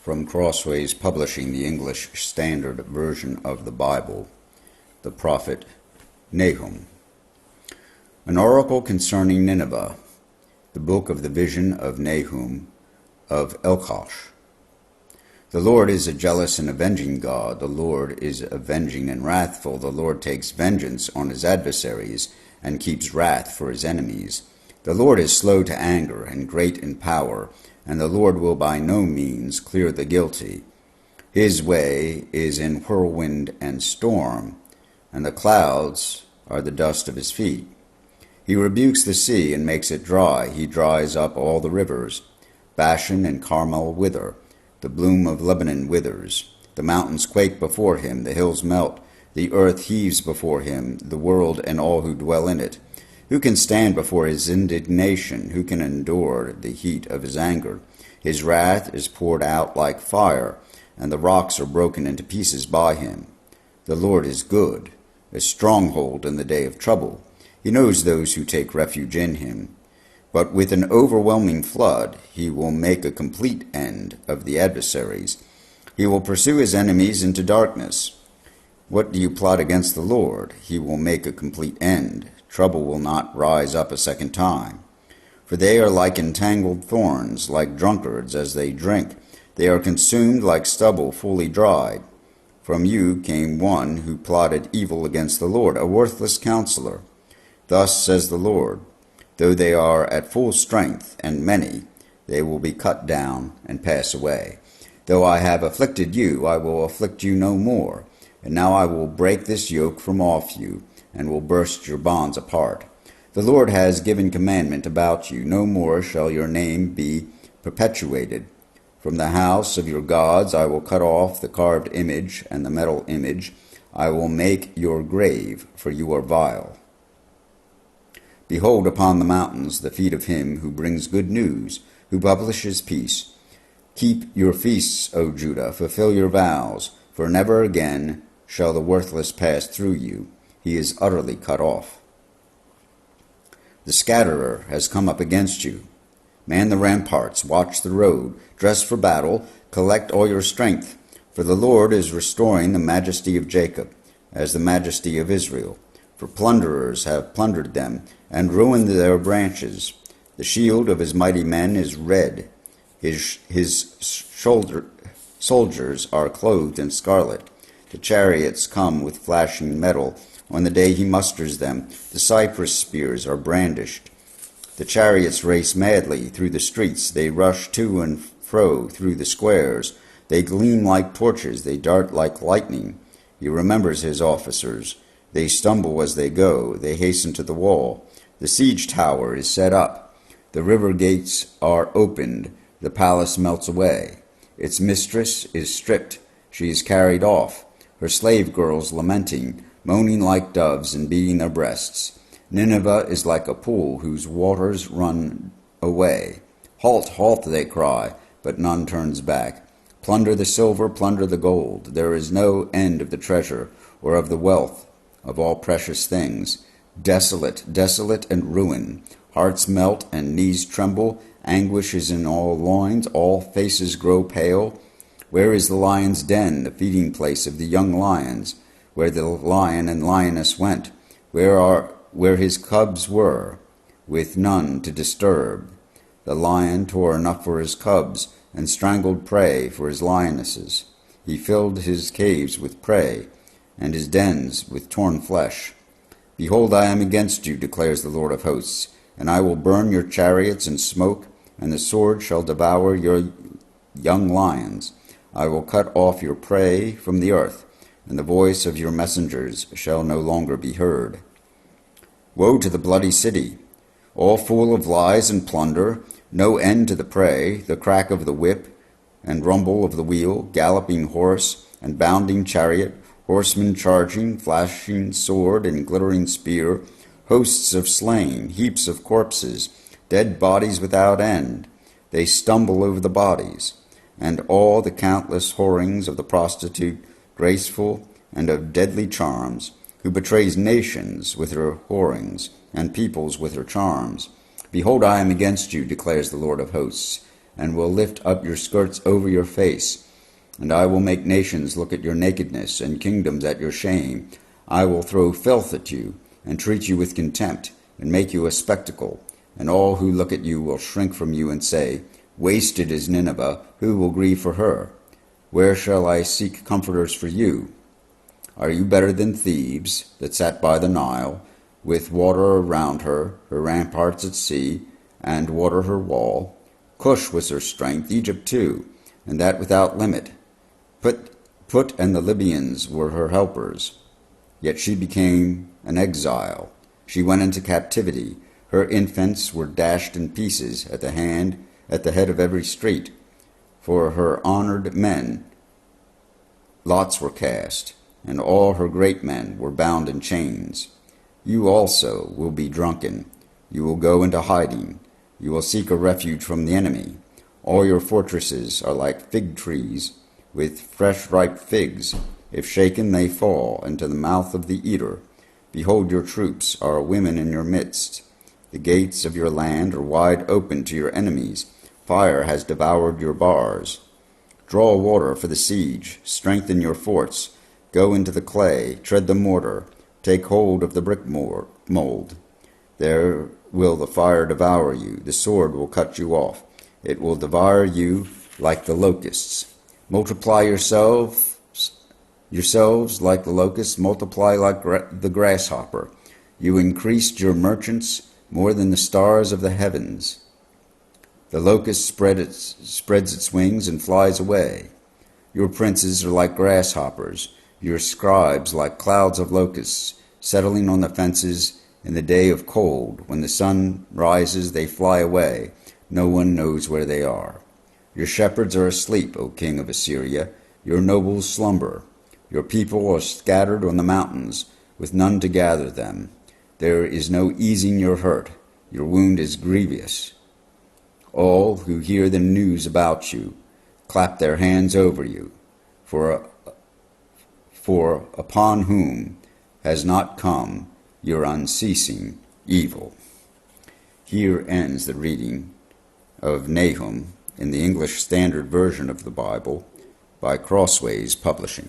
From Crossways Publishing, the English Standard Version of the Bible, the prophet Nahum. An oracle concerning Nineveh, the book of the vision of Nahum of Elkosh. The Lord is a jealous and avenging God. The Lord is avenging and wrathful. The Lord takes vengeance on his adversaries and keeps wrath for his enemies. The Lord is slow to anger and great in power, and the Lord will by no means clear the guilty. His way is in whirlwind and storm, and the clouds are the dust of his feet. He rebukes the sea and makes it dry. He dries up all the rivers. Bashan and Carmel wither. The bloom of Lebanon withers. The mountains quake before him. The hills melt. The earth heaves before him, the world and all who dwell in it. Who can stand before his indignation? Who can endure the heat of his anger? His wrath is poured out like fire, and the rocks are broken into pieces by him. The Lord is good, a stronghold in the day of trouble. He knows those who take refuge in him. But with an overwhelming flood, he will make a complete end of the adversaries. He will pursue his enemies into darkness. What do you plot against the Lord? He will make a complete end. Trouble will not rise up a second time. For they are like entangled thorns, like drunkards as they drink. They are consumed like stubble fully dried. From you came one who plotted evil against the Lord, a worthless counselor. Thus says the Lord, though they are at full strength and many, they will be cut down and pass away. Though I have afflicted you, I will afflict you no more. And now I will break this yoke from off you, and will burst your bonds apart. The Lord has given commandment about you. No more shall your name be perpetuated. From the house of your gods I will cut off the carved image and the metal image. I will make your grave, for you are vile. Behold upon the mountains the feet of him who brings good news, who publishes peace. Keep your feasts, O Judah, fulfill your vows, for never again shall the worthless pass through you. He is utterly cut off. The scatterer has come up against you. Man the ramparts, watch the road, dress for battle, collect all your strength. For the Lord is restoring the majesty of Jacob, as the majesty of Israel. For plunderers have plundered them, and ruined their branches. The shield of his mighty men is red. His soldiers are clothed in scarlet. The chariots come with flashing metal. On the day he musters them, the cypress spears are brandished. The chariots race madly through the streets. They rush to and fro through the squares. They gleam like torches. They dart like lightning. He remembers his officers. They stumble as they go. They hasten to the wall. The siege tower is set up. The river gates are opened. The palace melts away. Its mistress is stripped. She is carried off. Her slave girls lamenting, moaning like doves and beating their breasts. Nineveh is like a pool whose waters run away. Halt, halt, they cry, but none turns back. Plunder the silver, plunder the gold. There is no end of the treasure or of the wealth of all precious things. Desolate, desolate, and ruin. Hearts melt and knees tremble. Anguish is in all loins. All faces grow pale. Where is the lion's den, the feeding place of the young lions, where the lion and lioness went, where his cubs were, with none to disturb? The lion tore enough for his cubs, and strangled prey for his lionesses. He filled his caves with prey, and his dens with torn flesh. Behold, I am against you, declares the Lord of hosts, and I will burn your chariots in smoke, and the sword shall devour your young lions. I will cut off your prey from the earth, and the voice of your messengers shall no longer be heard. Woe to the bloody city, all full of lies and plunder, no end to the prey, the crack of the whip and rumble of the wheel, galloping horse and bounding chariot, horsemen charging, flashing sword and glittering spear, hosts of slain, heaps of corpses, dead bodies without end. They stumble over the bodies, and all the countless whorings of the prostitute, graceful and of deadly charms, who betrays nations with her whorings, and peoples with her charms. Behold, I am against you, declares the Lord of hosts, and will lift up your skirts over your face. And I will make nations look at your nakedness, and kingdoms at your shame. I will throw filth at you, and treat you with contempt, and make you a spectacle. And all who look at you will shrink from you and say, Wasted is Nineveh, who will grieve for her? Where shall I seek comforters for you? Are you better than Thebes, that sat by the Nile, with water around her ramparts at sea, and water her wall? Cush was her strength, Egypt too, and that without limit. Put and the Libyans were her helpers. Yet she became an exile. She went into captivity. Her infants were dashed in pieces at the head of every street. For her honored men lots were cast, and all her great men were bound in chains. You also will be drunken. You will go into hiding. You will seek a refuge from the enemy. All your fortresses are like fig trees with fresh ripe figs. If shaken, they fall into the mouth of the eater. Behold, your troops are women in your midst. The gates of your land are wide open to your enemies. Fire has devoured your bars. Draw water for the siege. Strengthen your forts. Go into the clay. Tread the mortar. Take hold of the brick mold. There will the fire devour you. The sword will cut you off. It will devour you like the locusts. Multiply yourselves like the locusts. Multiply like the grasshopper. You increased your merchants more than the stars of the heavens. The locust spreads its wings and flies away. Your princes are like grasshoppers, your scribes like clouds of locusts, settling on the fences in the day of cold. When the sun rises, they fly away. No one knows where they are. Your shepherds are asleep, O king of Assyria. Your nobles slumber. Your people are scattered on the mountains, with none to gather them. There is no easing your hurt. Your wound is grievous. All who hear the news about you clap their hands over you, for upon whom has not come your unceasing evil. Here ends the reading of Nahum in the English Standard Version of the Bible by Crossways Publishing.